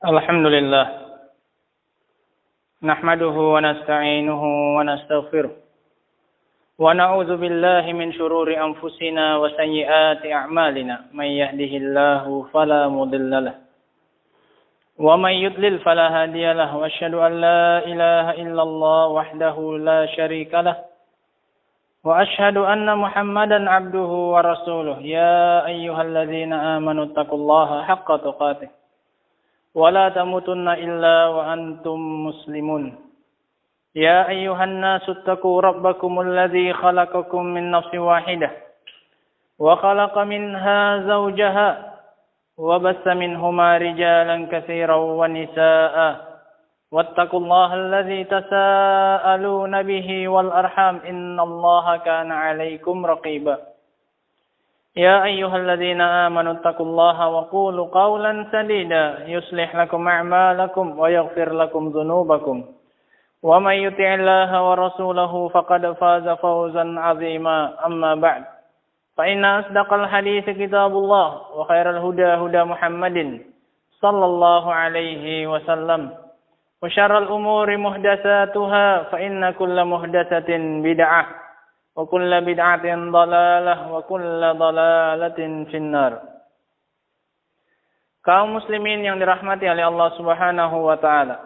Alhamdulillah. Nahmaduhu wa nasta'inuhu wa nastaghfiruh. Wa na'udzu billahi min shururi anfusina wa sayyiati a'malina. May yahdihillahu fala mudilla lahu. Wa may yudlil fala hadiya lahu. Wa asyhadu an la ilaha illallah wahdahu la syarika lahu. Wa asyhadu anna Muhammadan 'abduhu wa rasuluh. Ya ayyuhalladzina amanu taqullaha haqqa tuqatih. ولا تموتن إلا وأنتم مسلمون يا أيها الناس اتقوا ربكم الذي خلقكم من نفس واحدة وخلق منها زوجها وبث منهما رجالا كثيرا ونساء واتقوا الله الذي تساءلون به والأرحام إن الله كان عليكم رقيبا يا أيها الذين آمنوا اتقوا الله وقولوا قولا سديدا يصلح لكم أعمالكم ويغفر لكم ذنوبكم ومن يطع الله ورسوله فقد فاز فوزا عظيما أما بعد فإن أصدق الحديث كتاب الله وخير الهدى هدى محمد صلى الله عليه وسلم وشر الأمور محدثاتها فإن كل محدثة بدعة wa kullu bid'atin dhalalah wa kullu dhalalatin finnar. Kaum muslimin yang dirahmati oleh Allah Subhanahu wa taala.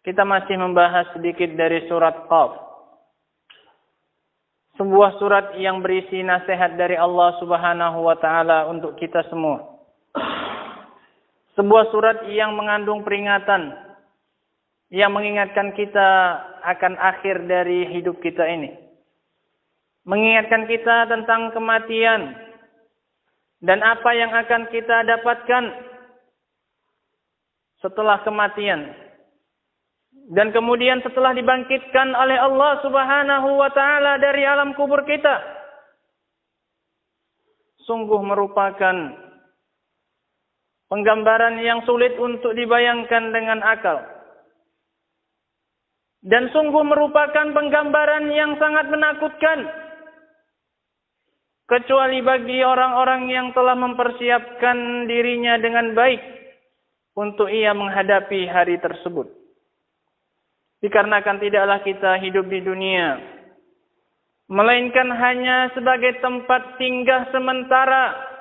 Kita masih membahas sedikit dari surat Qaf. Sebuah surat yang berisi nasihat dari Allah Subhanahu wa taala untuk kita semua. Sebuah surat yang mengandung peringatan yang mengingatkan kita akan akhir dari hidup kita ini. Mengingatkan kita tentang kematian dan apa yang akan kita dapatkan setelah kematian. Dan kemudian setelah dibangkitkan oleh Allah Subhanahu wa taala dari alam kubur kita. Sungguh merupakan penggambaran yang sulit untuk dibayangkan dengan akal. Dan sungguh merupakan penggambaran yang sangat menakutkan. Kecuali bagi orang-orang yang telah mempersiapkan dirinya dengan baik untuk ia menghadapi hari tersebut. Dikarenakan tidaklah kita hidup di dunia, melainkan hanya sebagai tempat singgah sementara.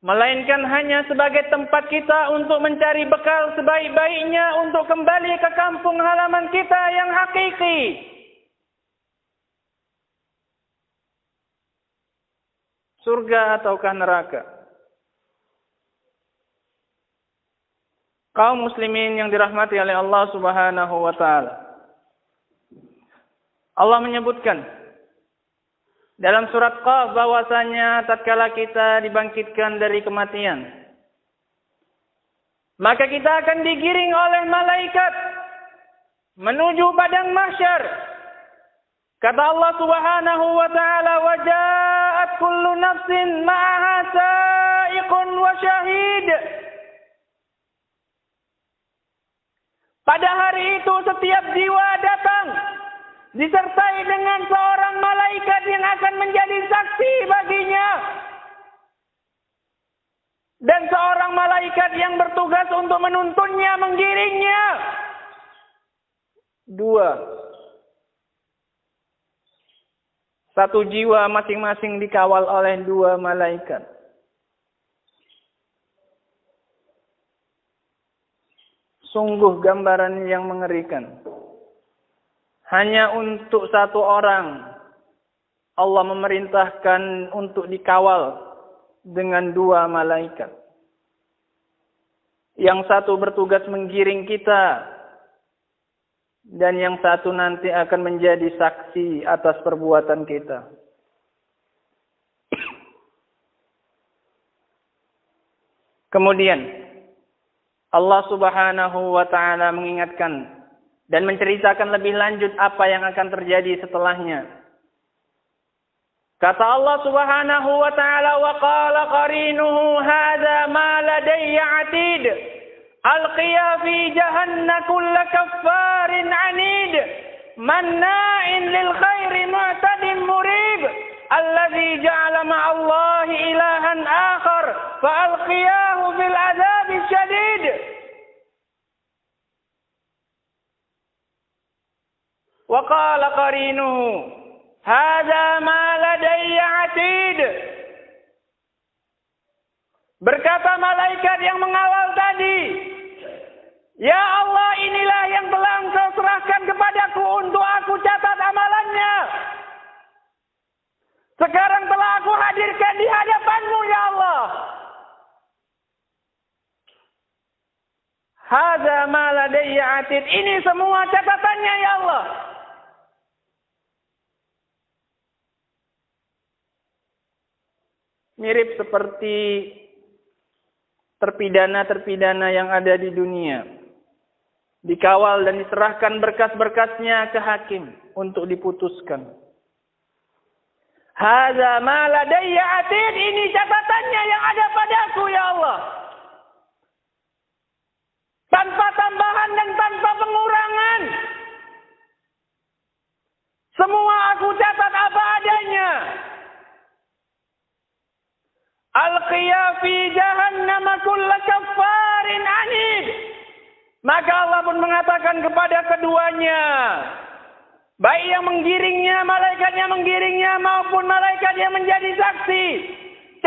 Melainkan hanya sebagai tempat kita untuk mencari bekal sebaik-baiknya untuk kembali ke kampung halaman kita yang hakiki. Surga ataukah neraka? Kaum muslimin yang dirahmati oleh Allah Subhanahu wa taala. Allah menyebutkan dalam surat Qaf bahwasanya tatkala kita dibangkitkan dari kematian, maka kita akan digiring oleh malaikat menuju padang mahsyar. Kata Allah Subhanahu wa taala, "Wa ja'at kullu nafsin ma'aha sa'iqun wa syahid." Pada hari itu setiap jiwa datang disertai dengan seorang malaikat yang akan menjadi saksi baginya. Dan seorang malaikat yang bertugas untuk menuntunnya, menggiringnya. Satu jiwa masing-masing dikawal oleh 2 malaikat. Sungguh gambaran yang mengerikan. Hanya untuk satu orang Allah memerintahkan untuk dikawal dengan 2 malaikat. Yang satu bertugas menggiring kita, dan yang satu nanti akan menjadi saksi atas perbuatan kita. Kemudian Allah Subhanahu wa taala mengingatkan dan menceritakan lebih lanjut apa yang akan terjadi setelahnya. Kata Allah Subhanahu wa taala, "Wa qala qarinuhu hadza ma ladayya 'atid. Alqiya fi jahannam kull kaffarin 'anid. Manna'in lil khairi mu'tadin murib. Alladzi ja'ala ma'allahi ilahan akhar fa alqiyahu fil Wa qala qarinuhu, hadza ma ladayya atid. Berkata malaikat yang mengawal tadi, ya Allah, inilah yang telah Engkau serahkan kepadaku untuk aku catat amalannya. Sekarang telah aku hadirkan di hadapan-Mu, ya Allah. Hadza ma ladayya atid. Ini semua catatannya, ya Allah. Mirip seperti terpidana-terpidana yang ada di dunia. Dikawal dan diserahkan berkas-berkasnya ke hakim untuk diputuskan. Hadza ma ladayya atid. Ini catatannya yang ada padaku, ya Allah. Tanpa tambahan dan tanpa pengurangan. Semua aku catat apa adanya. Alqiya fi jahannam kulla kaffarin anid. Maka Allah pun mengatakan kepada keduanya, baik yang menggiringnya, malaikatnya menggiringnya, maupun malaikat yang menjadi saksi,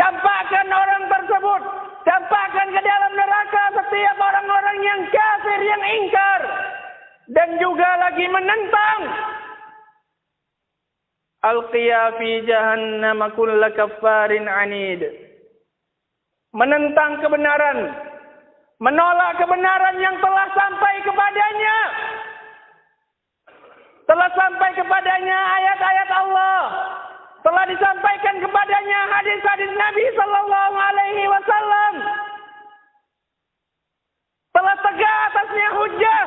campakkan orang tersebut, campakkan ke dalam neraka setiap orang-orang yang kafir, yang ingkar, dan juga lagi menentang. Alqiya fi jahannam kulla kaffarin anid. Menentang kebenaran, menolak kebenaran yang telah sampai kepadanya. Telah sampai kepadanya ayat-ayat Allah. Telah disampaikan kepadanya hadis-hadis Nabi sallallahu alaihi wasallam. Telah tegak atasnya hujjah.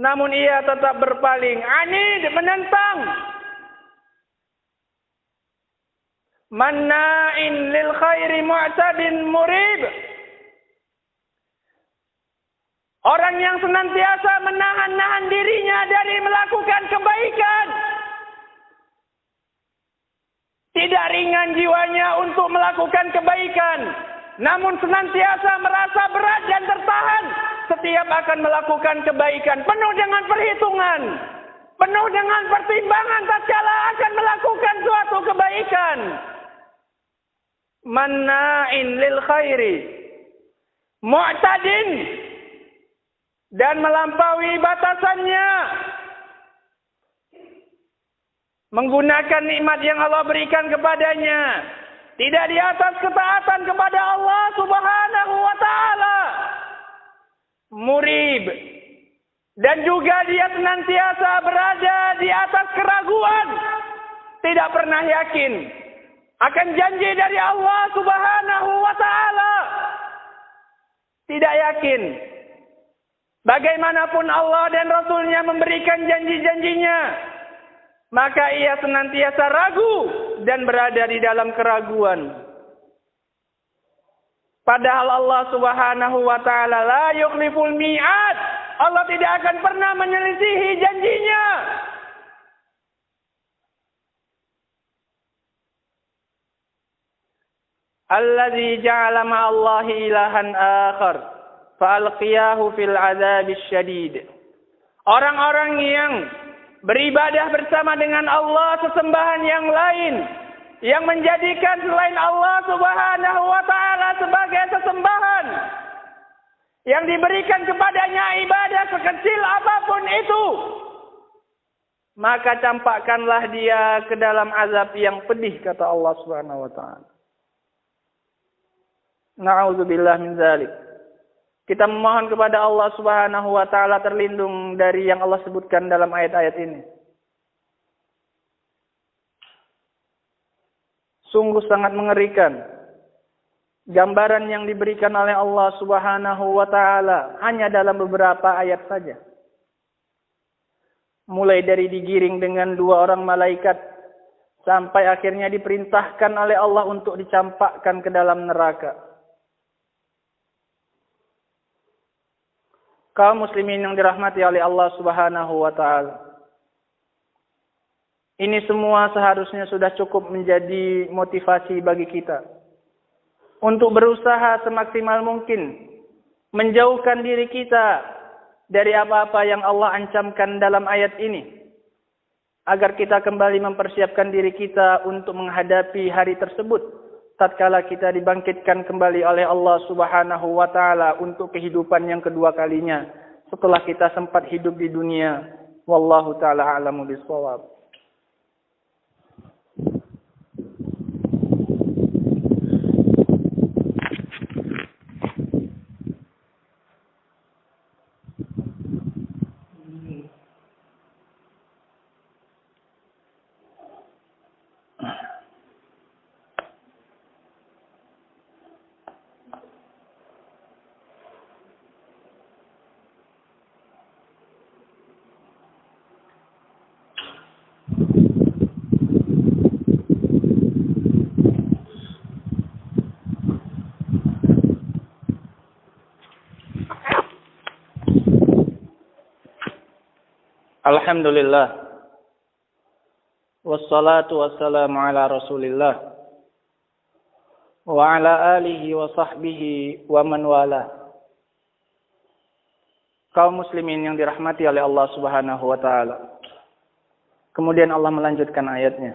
Namun ia tetap berpaling, anid, menentang. Manna'in lil khairi mu'tadin murib. Orang yang senantiasa menahan-nahan dirinya dari melakukan kebaikan. Tidak ringan jiwanya untuk melakukan kebaikan. Namun senantiasa merasa berat dan tertahan setiap akan melakukan kebaikan. Penuh dengan perhitungan. Penuh dengan pertimbangan tatkala akan melakukan suatu kebaikan. Manna'in lil khairi mu'tadin, dan melampaui batasannya, menggunakan nikmat yang Allah berikan kepadanya tidak di atas ketaatan kepada Allah Subhanahu wa taala. Murib, dan juga dia senantiasa berada di atas keraguan, tidak pernah yakin akan janji dari Allah Subhanahu wa taala. Tidak yakin. Bagaimanapun Allah dan Rasul-Nya memberikan janji-janjinya, maka ia senantiasa ragu dan berada di dalam keraguan. Padahal Allah Subhanahu wa taala la yukhliful mi'ad. Allah tidak akan pernah menyelisihi janjinya. Allazi ja'ala ma'allahi ilahan akhar fa'alqiyahu fil azabis syadid. Orang-orang yang beribadah bersama dengan Allah sesembahan yang lain, yang menjadikan selain Allah Subhanahu wa taala sebagai sesembahan, yang diberikan kepadanya ibadah sekecil apapun itu, maka campakkanlah dia ke dalam azab yang pedih, kata Allah Subhanahu wa taala. Na'udzubillah min dzalik. Kita memohon kepada Allah Subhanahu wa taala terlindung dari yang Allah sebutkan dalam ayat-ayat ini. Sungguh sangat mengerikan gambaran yang diberikan oleh Allah Subhanahu wa taala hanya dalam beberapa ayat saja. Mulai dari digiring dengan dua orang malaikat sampai akhirnya diperintahkan oleh Allah untuk dicampakkan ke dalam neraka. Kaum muslimin yang dirahmati oleh Allah Subhanahu wa taala. Ini semua seharusnya sudah cukup menjadi motivasi bagi kita untuk berusaha semaksimal mungkin menjauhkan diri kita dari apa-apa yang Allah ancamkan dalam ayat ini. agar kita kembali mempersiapkan diri kita untuk menghadapi hari tersebut, tatkala kita dibangkitkan kembali oleh Allah Subhanahu wa taala untuk kehidupan yang kedua kalinya setelah kita sempat hidup di dunia. Wallahu taala a'lamu bishawab. Alhamdulillah. Wassalatu wassalamu ala Rasulillah wa ala alihi wa sahbihi wa man wala. Kaum muslimin yang dirahmati oleh Allah Subhanahu wa taala. Kemudian Allah melanjutkan ayatnya.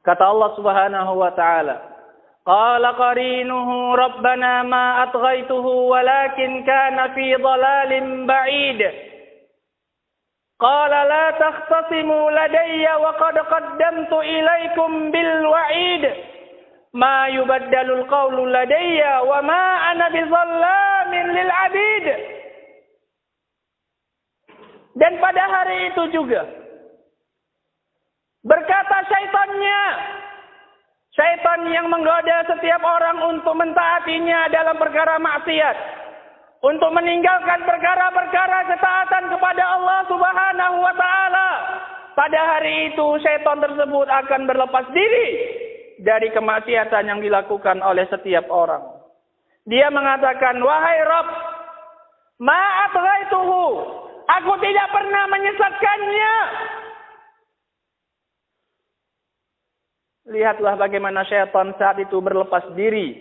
Kata Allah Subhanahu wa taala, qala qarinuhu rabbana ma atghaituhu walakin kana fi dhalalin ba'id. Qala la takhtasimu ladayya wa qad qaddamtu ilaykum bil wa'id. Ma yubaddalul qawlu ladayya wa ma ana bizallamin lil 'abid. Dan pada hari itu juga berkata syaitan yang menggoda setiap orang untuk mentaatinya dalam perkara maksiat, untuk meninggalkan perkara-perkara ketaatan kepada Allah Subhanahu wa taala. Pada hari itu syaitan tersebut akan berlepas diri dari kemaksiatan yang dilakukan oleh setiap orang. Dia mengatakan, wahai Rabb, ma atghaituhu, aku tidak pernah menyesatkannya. Lihatlah bagaimana syaitan saat itu berlepas diri,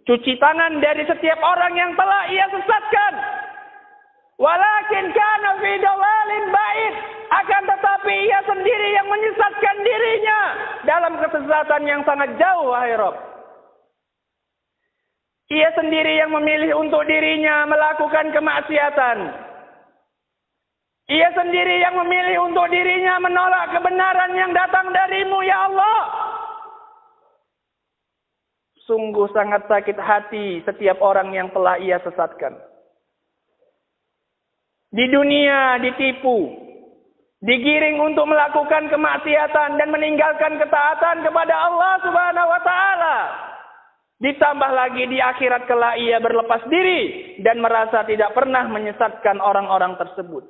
cuci tangan dari setiap orang yang telah ia sesatkan. Walakin kana fi dalalin ba'id, akan tetapi ia sendiri yang menyesatkan dirinya dalam kesesatan yang sangat jauh, wahai Rabb. Ia sendiri yang memilih untuk dirinya melakukan kemaksiatan. Ia sendiri yang memilih untuk dirinya menolak kebenaran yang datang darimu, ya Allah. Sungguh sangat sakit hati setiap orang yang telah ia sesatkan. Di dunia ditipu, digiring untuk melakukan kemaksiatan dan meninggalkan ketaatan kepada Allah Subhanahu wa taala. Ditambah lagi di akhirat kelak ia berlepas diri dan merasa tidak pernah menyesatkan orang-orang tersebut.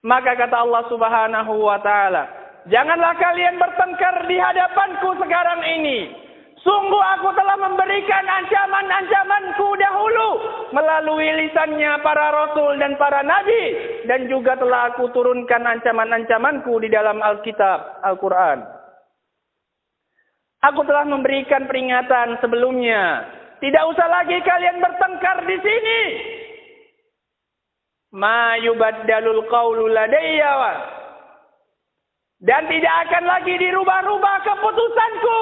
Maka kata Allah Subhanahu wa taala, janganlah kalian bertengkar di hadapanku sekarang ini. Sungguh aku telah memberikan ancaman-ancamanku dahulu melalui lisannya para rasul dan para nabi. Dan juga telah aku turunkan ancaman-ancamanku di dalam Alkitab, Al-Quran. Aku telah memberikan peringatan sebelumnya. Tidak usah lagi kalian bertengkar di sini. Ma yubaddalul qawlu ladayya. Dan tidak akan lagi dirubah-rubah keputusanku.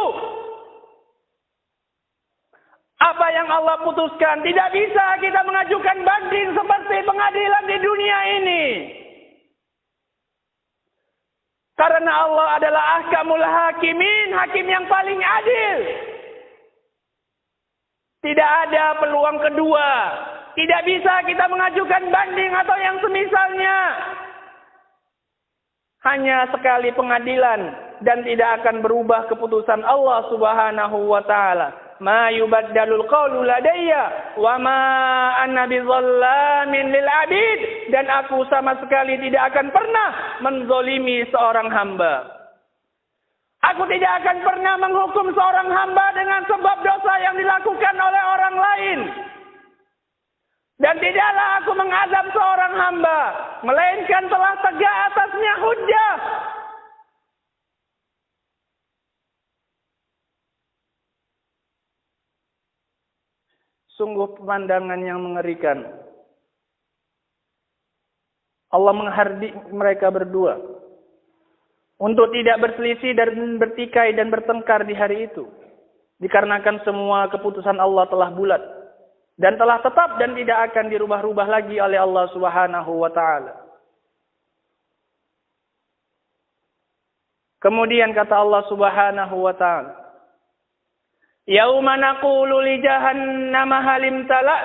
Apa yang Allah putuskan tidak bisa kita mengajukan banding seperti pengadilan di dunia ini. Karena Allah adalah ahkamul hakimin, hakim yang paling adil. Tidak ada peluang kedua. Tidak bisa kita mengajukan banding atau yang semisalnya. Hanya sekali pengadilan dan tidak akan berubah keputusan Allah Subhanahu wa taala. Ma yubaddalul qawlu ladayya wa ma ana bizallamin lil 'abid, dan aku sama sekali tidak akan pernah menzolimi seorang hamba. Aku tidak akan pernah menghukum seorang hamba dengan sebab dosa yang dilakukan oleh orang lain. Dan tidaklah aku mengazab seorang hamba melainkan telah tegak atasnya hujjah. Sungguh pemandangan yang mengerikan. Allah menghardik mereka berdua untuk tidak berselisih dan bertikai dan bertengkar di hari itu. Dikarenakan semua keputusan Allah telah bulat dan telah tetap dan tidak akan dirubah-rubah lagi oleh Allah Subhanahu wa taala. Kemudian kata Allah Subhanahu wa taala, "Yauma naqulu li jahannam hal imtala'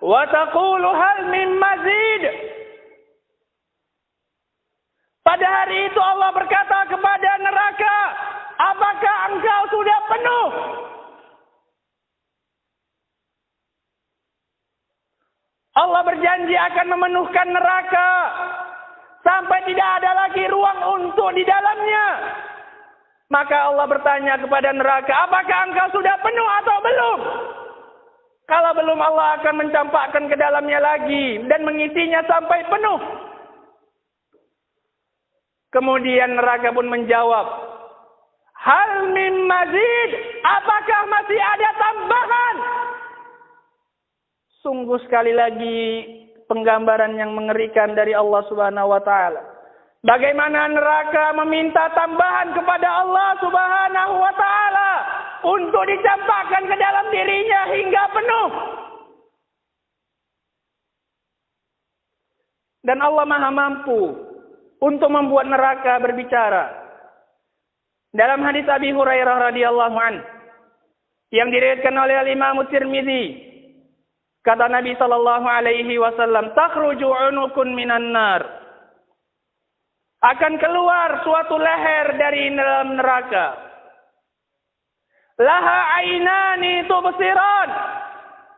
wa taqulu hal min mazid." Pada hari itu Allah berkata kepada neraka, "Apakah engkau sudah penuh?" Allah berjanji akan memenuhkan neraka sampai tidak ada lagi ruang untuk di dalamnya. Maka Allah bertanya kepada neraka, "Apakah engkau sudah penuh atau belum?" Kalau belum, Allah akan mencampakkan ke dalamnya lagi dan mengisinya sampai penuh. Kemudian neraka pun menjawab, "Hal min mazid?" Apakah masih ada tambahan? Sungguh sekali lagi penggambaran yang mengerikan dari Allah Subhanahu wa taala. Bagaimana neraka meminta tambahan kepada Allah Subhanahu wa taala untuk dicampakkan ke dalam dirinya hingga penuh. Dan Allah Maha mampu untuk membuat neraka berbicara. Dalam hadis Abi Hurairah radhiyallahu anhu yang diriwayatkan oleh Imam Tirmizi, kata Nabi sallallahu alaihi wasallam, "Takhruju 'unukun minan nar." Akan keluar suatu leher dari dalam neraka. Laha 'ainani tubsiran,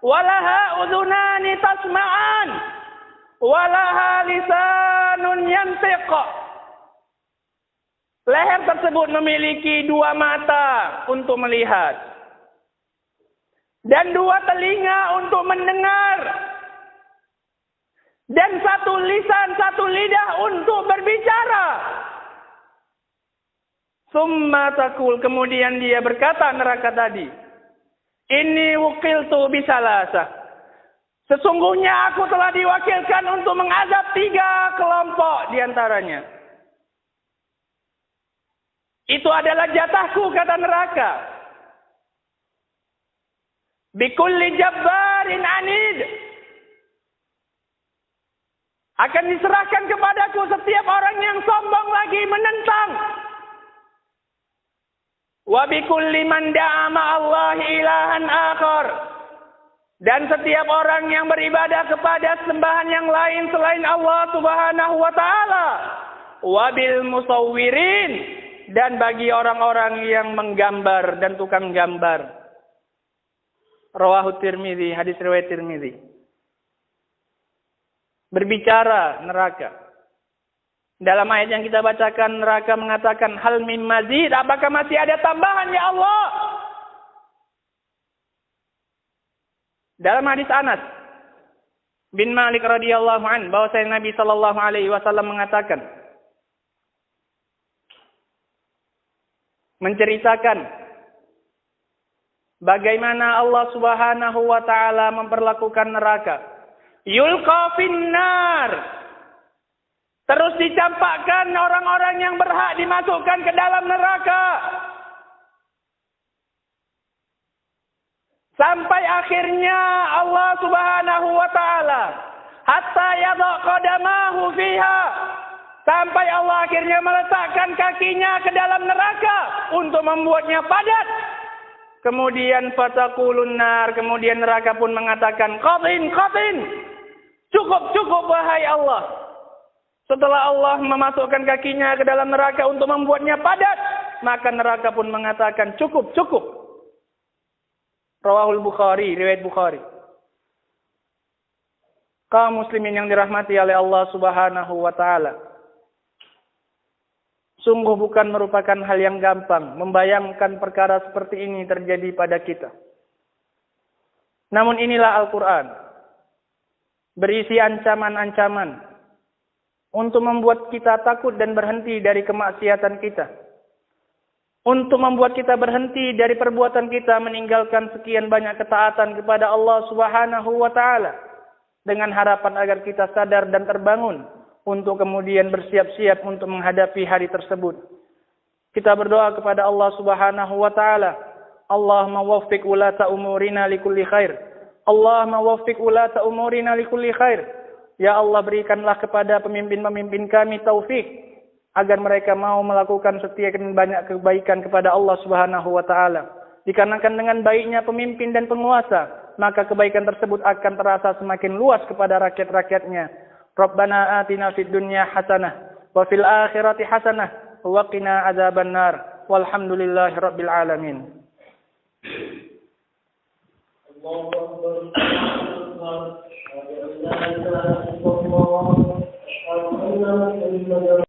wa laha udhunani tasma'an, wa laha lisanun yantiq. Leher tersebut memiliki dua mata untuk melihat dan dua telinga untuk mendengar, dan satu lisan, satu lidah untuk berbicara. Summa taqul, kemudian dia berkata, neraka tadi, "Inni wukiltu bisalasa." Sesungguhnya aku telah diwakilkan untuk mengazab 3 kelompok diantaranya. Itu adalah jatahku, kata neraka. Bikulli jabbarin anid. Akan diserahkan kepadaku setiap orang yang sombong lagi menentang. Wa bikulli man da'a ma'allahi ilahan akhar. Dan setiap orang yang beribadah kepada sembahan yang lain selain Allah Subhanahu wa taala. Wa bil musawwirin, dan bagi orang-orang yang menggambar dan tukang gambar. Rawahu Tirmizi, hadis riwayat Tirmizi. Berbicara neraka. Dalam ayat yang kita bacakan, neraka mengatakan, "Hal min mazid?" Apakah masih ada tambahan ya Allah? Dalam hadis Anas bin Malik radhiyallahu an, bahwasanya Nabi sallallahu alaihi wasallam mengatakan, menceritakan bagaimana Allah Subhanahu wa taala memperlakukan neraka. Yulqa finnar. Terus dicampakkan orang-orang yang berhak dimasukkan ke dalam neraka. Sampai akhirnya Allah Subhanahu wa taala hatta yadha qadamahu fiha. Sampai Allah akhirnya meletakkan kakinya ke dalam neraka untuk membuatnya padat. Kemudian fataqulun nar, kemudian neraka pun mengatakan, "Qadin, qadin." Cukup wahai Allah. Setelah Allah memasukkan kakinya ke dalam neraka untuk membuatnya padat, maka neraka pun mengatakan, "Cukup." Rawahul Bukhari, riwayat Bukhari. Kaum muslimin yang dirahmati oleh Allah Subhanahu wa taala. Sungguh bukan merupakan hal yang gampang membayangkan perkara seperti ini terjadi pada kita. Namun inilah Al-Quran. Berisi ancaman-ancaman untuk membuat kita takut dan berhenti dari kemaksiatan kita. Untuk membuat kita berhenti dari perbuatan kita meninggalkan sekian banyak ketaatan kepada Allah Subhanahu wa taala. Dengan harapan agar kita sadar dan terbangun untuk kemudian bersiap-siap untuk menghadapi hari tersebut. Kita berdoa kepada Allah Subhanahu wa taala, Allahumma waffiq ulata umurina likulli khair. Allahumma waffiq ulata umurina likulli khair. Ya Allah, berikanlah kepada pemimpin-pemimpin kami taufik agar mereka mau melakukan setiap dan banyak kebaikan kepada Allah Subhanahu wa taala. Dikarenakan dengan baiknya pemimpin dan penguasa, maka kebaikan tersebut akan terasa semakin luas kepada rakyat-rakyatnya. Rabbana atina fid dunya hasanah wa fil akhirati hasanah wa qina adzabannar. Walhamdulillahi rabbil alamin. Allahu akbar. Allahu akbar.